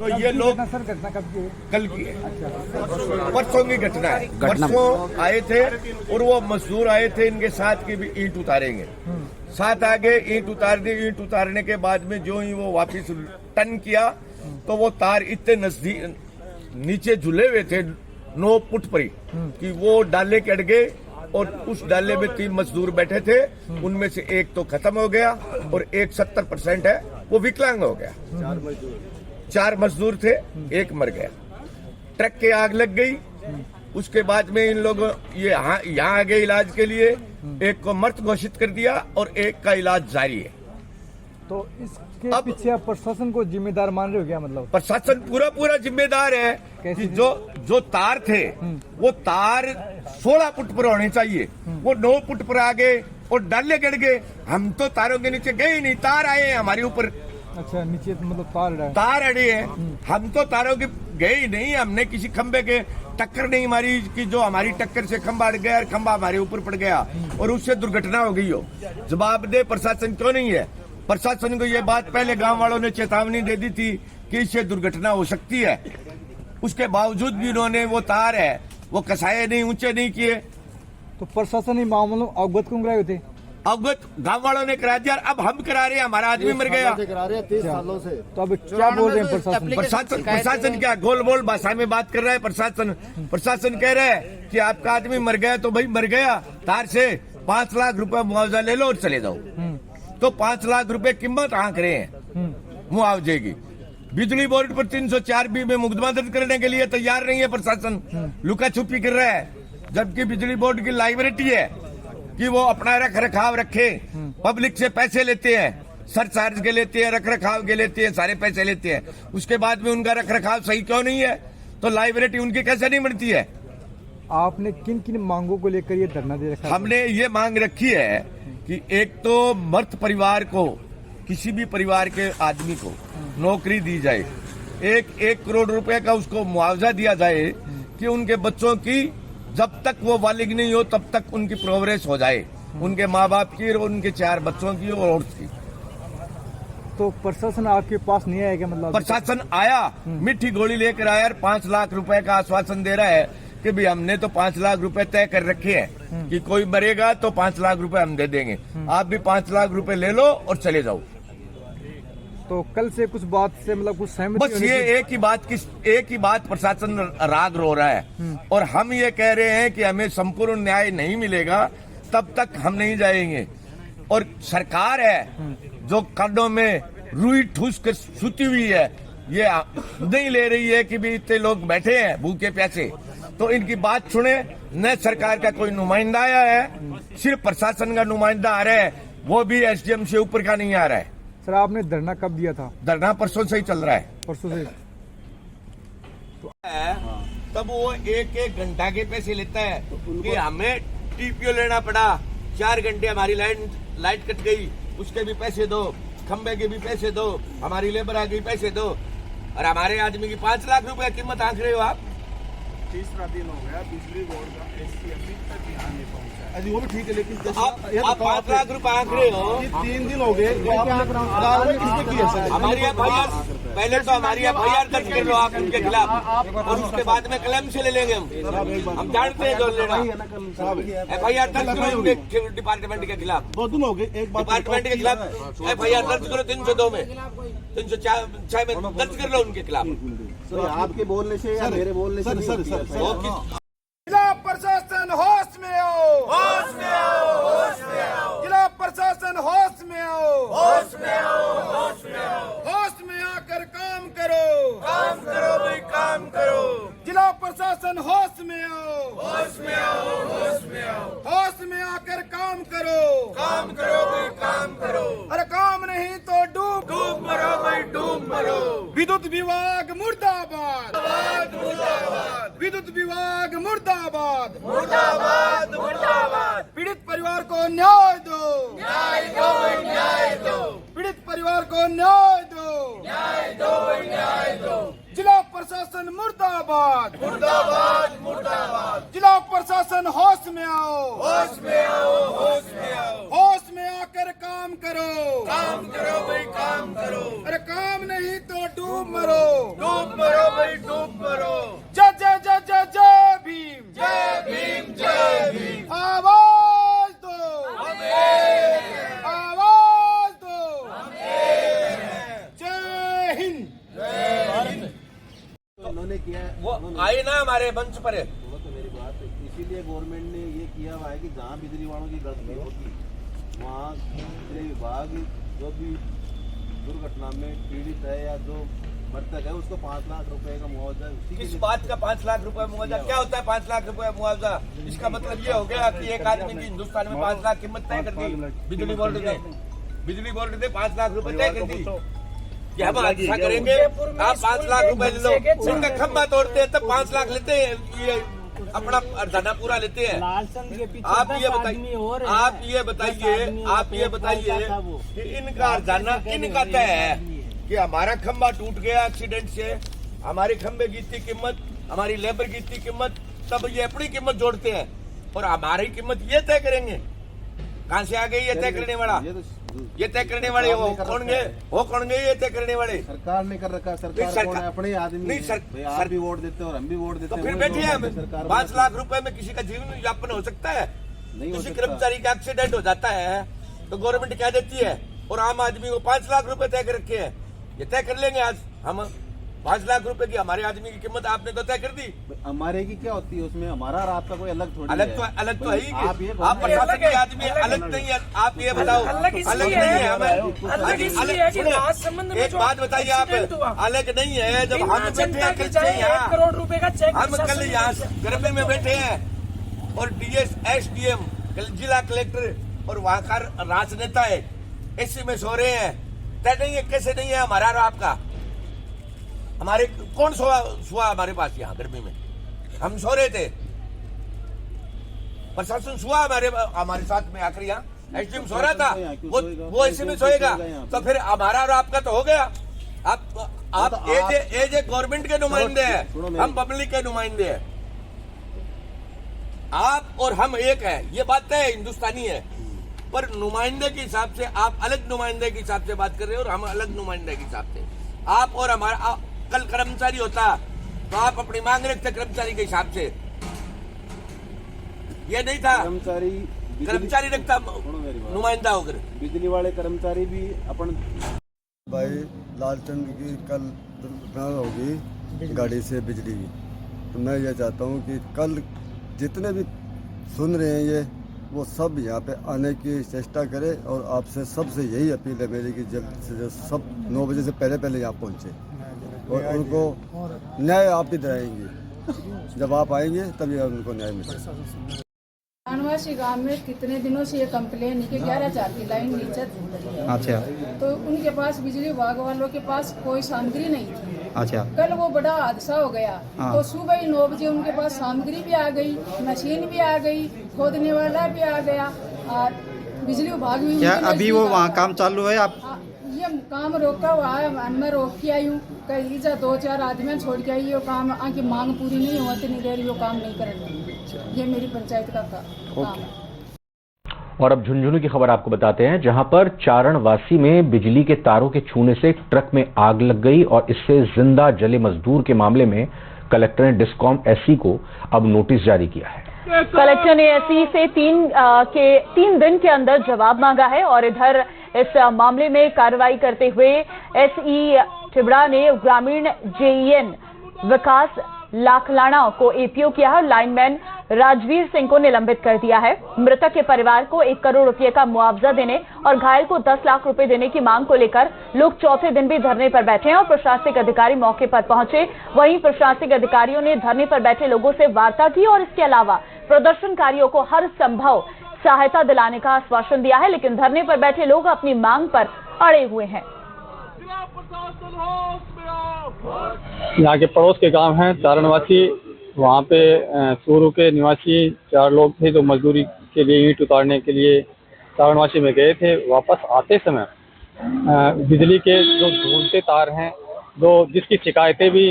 तो ये लोग सर घटना कब की है? कल की है, परसों की घटना है। परसों आए थे और वो मजदूर आए थे, इनके साथ की भी ईंट उतारेंगे, साथ आगे ईंट उतार दी। ईंट उतारने के बाद में जो ही वो वापस टर्न किया तो वो तार इतने नजदीक नीचे झूले हुए थे 9 फुट पर कि वो डाले के अड़ गए और उस डाले में 3 मजदूर बैठे थे, उनमें से एक तो खत्म हो गया और एक 70% है वो विकलांग हो गया। 4 मजदूर थे, एक मर गया। ट्रक के आग लग गई। उसके बाद में इन लोगों ये यहाँ आ गए इलाज के लिए, एक को मृत घोषित कर दिया और एक का इलाज जारी है। तो इसके पीछे आप प्रशासन को जिम्मेदार मान रहे हो क्या? मतलब प्रशासन पूरा जिम्मेदार है कि जो तार थे वो तार 16 फुट पर होने चाहिए, वो 9 फुट पर आ गए और डाले गड़ गए। हम तो तारों के नीचे गए ही नहीं, तार आए हैं हमारे ऊपर। अच्छा, नीचे मतलब तार अड़े हैं, हम तो तारों के गए ही नहीं। हमने किसी खंबे के टक्कर नहीं मारी कि जो हमारी टक्कर से खंबा अड़ गया और खंबा हमारे ऊपर पड़ गया और उससे दुर्घटना हो गई हो। जवाब दे प्रशासन क्यों नहीं है? प्रशासन को ये बात पहले गांव वालों ने चेतावनी दे दी थी कि इससे दुर्घटना हो सकती है, उसके बावजूद भी उन्होंने वो तार है वो कसाए नहीं, ऊंचे नहीं किए। तो प्रशासन ही मामलों अवगत क्यों कराए थे? अवगत गांव वालों ने करा दिया, अब हम करा रहे हैं, हमारा आदमी मर गया। करा रहे हैं 30 सालों से। तो अब क्या बोल रहे हैं प्रशासन? प्रशासन क्या गोल बोल भाषा में बात कर रहा है? प्रशासन कह रहा है कि आपका आदमी मर गया तो भाई मर गया, तार से 5 लाख रुपए मुआवजा ले लो और चले जाओ। तो 5 लाख रुपए कीमत आंक रहे हैं मुआवजे की। बिजली बोर्ड पर 304B में मुकदमा दर्ज करने के लिए तैयार नहीं है प्रशासन, लुका छुपी कर रहा है। जबकि बिजली बोर्ड की लाइबिलिटी है कि वो अपना रख रखाव रखे, पब्लिक से पैसे लेते हैं, सरचार्ज के लेते हैं, रख रखाव के लेते हैं, सारे पैसे लेते हैं। उसके बाद में उनका रख रखाव सही क्यों नहीं है? तो लाइबिलिटी उनकी कैसे नहीं बनती है? आपने किन किन मांगों को लेकर ये धरना दे रखा है? हमने ये मांग रखी है कि एक तो मृत परिवार को, किसी भी परिवार के आदमी को नौकरी दी जाए, 1 करोड़ रुपए का उसको मुआवजा दिया जाए कि उनके बच्चों की जब तक वो बालिग नहीं हो तब तक उनकी प्रोग्रेस हो जाए, उनके माँ बाप की और उनके 4 बच्चों की और औरत की। तो प्रशासन आपके पास नहीं आया क्या? मतलब प्रशासन आया, मीठी गोली लेकर आया और 5 लाख रुपए का आश्वासन दे रहा है कि भाई हमने तो 5 लाख रुपए तय कर रखे हैं कि कोई मरेगा तो 5 लाख रुपए हम दे देंगे, आप भी 5 लाख रुपए ले लो और चले जाओ। तो कल से कुछ बात से मतलब कुछ सहमति? बस ये एक ही बात प्रशासन राग रो रहा है और हम ये कह रहे हैं कि हमें संपूर्ण न्याय नहीं मिलेगा तब तक हम नहीं जाएंगे। और सरकार है जो कानों में रुई ठूस कर सुती हुई है, ये नहीं ले रही है कि भी इतने लोग बैठे हैं भूखे प्यासे, तो इनकी बात सुने। न सरकार का कोई नुमाइंदा आया है, सिर्फ प्रशासन का नुमाइंदा आ रहा है, वो भी SDM से ऊपर का नहीं आ रहा है। सर आपने धरना कब दिया था? धरना परसों से ही चल रहा है। परसों से? तब वो एक घंटा के पैसे लेता है कि हमें TPO लेना पड़ा, 4 घंटे हमारी लाइट कट गई, उसके भी पैसे दो, खंबे के भी पैसे दो, हमारी लेबर आ गई पैसे दो, और हमारे आदमी की 5 लाख रुपए कीमत आंक रहे हो आप। तीसरा दिन हो गया, बिजली बोर्ड का SC अभी तक यहाँ नहीं पहुँचा। अरे वो भी ठीक है, लेकिन आप 5 लाख रुपए आंक रहे हो। 3 दिन हो गए, किसने की है सर? हमारी FIR, पहले तो हमारी FIR दर्ज कर लो आप उनके खिलाफ और उसके बाद में क्लेम से ले लेंगे हम जानते हैं जो लेना। FIR दर्ज करो उनके डिपार्टमेंट के खिलाफ। 2 दिन हो गए, एक बात डिपार्टमेंट के खिलाफ FIR दर्ज करो 302 में, 306 में दर्ज कर लो उनके खिलाफ। सर आपके बोलने से या मेरे बोलने से? सर जिला प्रशासन होश में आओ, होश में आओ, होश में आओ। जिला प्रशासन होश में आओ, होश में आओ, होश में आओ। होश में आकर काम करो भाई काम करो। जिला प्रशासन होश में आओ, होश में आओ, होश में आओ। होश में आकर काम करो भाई काम करो। अरे काम नहीं तो डूब मरो भाई, डूब मरो। विद्युत विभाग मुर्दाबाद, मुर्दाबाद। विद्युत विभाग मुर्दाबाद, मुर्दाबाद, मुर्दाबाद। पीड़ित परिवार को न्याय दो, न्याय दो, न्याय दो। पीड़ित परिवार को न्याय दो, न्याय दो, न्याय दो। जिला प्रशासन मुर्दाबाद, मुर्दाबाद, मुर्दाबाद। जिला प्रशासन होश में आओ, होश में आओ, होश में आओ। होश में आकर काम करो भाई काम करो, अरे काम नहीं तो डूब मरो डूब मरो भाई डूब मरो। जय जय जय जय जय भीम जय भीम जय भीम। आवाज दो आवाज दो जय हिंद। उन्होंने किया है, वो आए ना हमारे मंच पर है। वो तो मेरी बात है, इसीलिए गवर्नमेंट ने ये किया हुआ है कि जहाँ बिजली वालों की गलती होगी वहाँ बिजली विभाग जो भी दुर्घटना में पीड़ित है या जो मृतक है उसको 5 लाख रुपए का मुआवजा उसी किस के बात का 5 लाख रुपए मुआवजा? क्या होता है 5 लाख रुपए मुआवजा? इसका मतलब ये हो गया कि एक आदमी की हिंदुस्तान में 5 लाख कीमत तय कर दी बिजली बोर्ड ने। बिजली बोर्ड ने 5 लाख रुपए तय कर दी कि हम ऐसा करेंगे, आप 5 लाख रुपए ले लो। उनका खंभा तोड़ते हैं तब 5 लाख लेते हैं, ये अपना धना पूरा लेते हैं। आप ये बताइए, आप ये बताइए कि इनका धना इनका तय है कि हमारा खंभा टूट गया एक्सीडेंट से, हमारे खंभे की इतनी कीमत, हमारी लेबर की इतनी कीमत, तब ये अपनी कीमत जोड़ते हैं और हमारी कीमत ये तय करेंगे। कहाँ से आ गई ये तय करने वाला? ये तय करने वाले वो कौन गए? वो कौन गए ये तय करने वाले? सरकार ने कर रखा। सरकार कौन है? अपने आदमी नहीं, भाई आप भी वोट देते हो और हम भी वोट देते तो हैं। फिर बैठे हैं हम। 5 लाख रुपए में किसी का जीवन यापन हो सकता है? नहीं हो किसी सकता। कर्मचारी का एक्सीडेंट हो जाता है तो गवर्नमेंट क्या देती है और आम आदमी को 5 लाख रुपए तय कर रखे हैं। ये तय कर लेंगे आज हम 5 लाख रुपए की हमारे आदमी की कीमत आपने तो तय कर दी। हमारे की क्या होती है उसमें? हमारा और आपका कोई अलग थोड़ी अलग तो है ही। आप प्रशासन के आदमी अलग नहीं है। आप ये बताओ अलग नहीं है हमें। एक बात बताइए आप, अलग नहीं है जब हम बैठे हैं कल करोड़ रुपए का चेक हम कल यहाँ गर्मी में बैठे हैं और डीएस SDM जिला कलेक्टर और वहाँ का राजनेता है एसी में सो रहे हैं। तय नहीं है, कैसे नहीं है हमारा और आपका? हमारे कौन सोआ हमारे पास यहाँ गर्मी में? हम सो रहे थे, प्रशासन सोआ हमारे साथ में आकर यहाँ SDM सो रहा था, वो एसी में सोएगा तो फिर हमारा और आपका तो हो गया। आप एज ए गवर्नमेंट के नुमाइंदे हैं, हम पब्लिक के नुमाइंदे हैं। आप और हम एक है, ये बात तय है, हिंदुस्तानी है। पर नुमाइंदे के हिसाब से आप अलग नुमाइंदे के हिसाब से बात कर रहे हो और हम अलग नुमाइंदे के हिसाब से। आप और हमारा कल कर्मचारी होता तो आप अपनी मांग रखते कर्मचारी के हिसाब से। ये नहीं था कर्मचारी रखता नुमाइंदा होकर। बिजली वाले कर्मचारी भी अपन भाई लालचंद की कल दुर्घटना होगी गाड़ी से बिजली की, तो मैं ये चाहता हूँ कि कल जितने भी सुन रहे हैं ये वो सब यहाँ पे आने की चेष्टा करें और आपसे सबसे यही अपील है मेरी कि जल्द से जल्द सब 9 बजे से पहले यहाँ पहुँचे और उनको न्याय आप ही दिलाएंगे। जब आप आएंगे तभी उनको न्याय मिलेगा। आनवासी गांव में कितने दिनों से ये कंप्लेन है कि 11,000 की लाइन नीचे झूल रही है। अच्छा तो उनके पास बिजली विभाग वालों के पास कोई सामग्री नहीं थी। अच्छा कल वो बड़ा हादसा हो गया तो सुबह ही 9 बजे उनके पास सामग्री भी आ गई, मशीन भी आ गई, खोदने वाला भी आ गया और बिजली विभाग भी। क्या अभी वो वहाँ काम चालू है? आप ये काम रोका हुआ है, मैं रोक के आई हूँ। कहीं जा 2-4 आदमी छोड़ के आई, वो काम आगे मांग पूरी नहीं होती नहीं दे रही, वो काम नहीं करेंगे। ये मेरी पंचायत का काम है। और अब झुंझुनू की खबर आपको बताते हैं, जहां पर चारणवासी में बिजली के तारों के छूने से ट्रक में आग लग गई और इससे जिंदा जले मजदूर के मामले में कलेक्टर ने डिस्कॉम SE को अब नोटिस जारी किया है। कलेक्टर ने SE से 3 दिन के अंदर जवाब मांगा है और इधर इस मामले में कार्रवाई करते हुए SE टिबड़ा ने ग्रामीण JEN विकास लाखलाना को APO किया है और लाइनमैन राजवीर सिंह को निलंबित कर दिया है। मृतक के परिवार को 1 करोड़ रुपए का मुआवजा देने और घायल को 10 लाख रुपए देने की मांग को लेकर लोग चौथे दिन भी धरने पर बैठे हैं और प्रशासनिक अधिकारी मौके पर पहुंचे। वहीं प्रशासनिक अधिकारियों ने धरने पर बैठे लोगों से वार्ता की और इसके अलावा प्रदर्शनकारियों को हर संभव सहायता दिलाने का आश्वासन दिया है, लेकिन धरने पर बैठे लोग अपनी मांग पर अड़े हुए हैं। यहाँ के पड़ोस के गांव हैं चारणवासी, वहाँ पे सूरू के निवासी 4 लोग थे जो मजदूरी के लिए ईंट उतारने के लिए चारणवासी में गए थे। वापस आते समय बिजली के जो झूलते तार हैं, जिसकी शिकायतें भी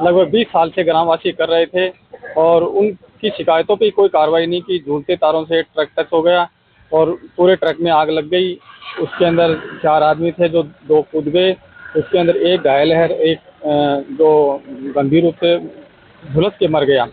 लगभग 20 साल से ग्रामवासी कर रहे थे और उनकी शिकायतों पे कोई कार्रवाई नहीं की। झूलते तारों से ट्रक टच हो गया और पूरे ट्रक में आग लग गई। उसके अंदर 4 आदमी थे जो 2 कूद गए, उसके अंदर एक घायल है, एक जो गंभीर रूप से झुलस के मर गया।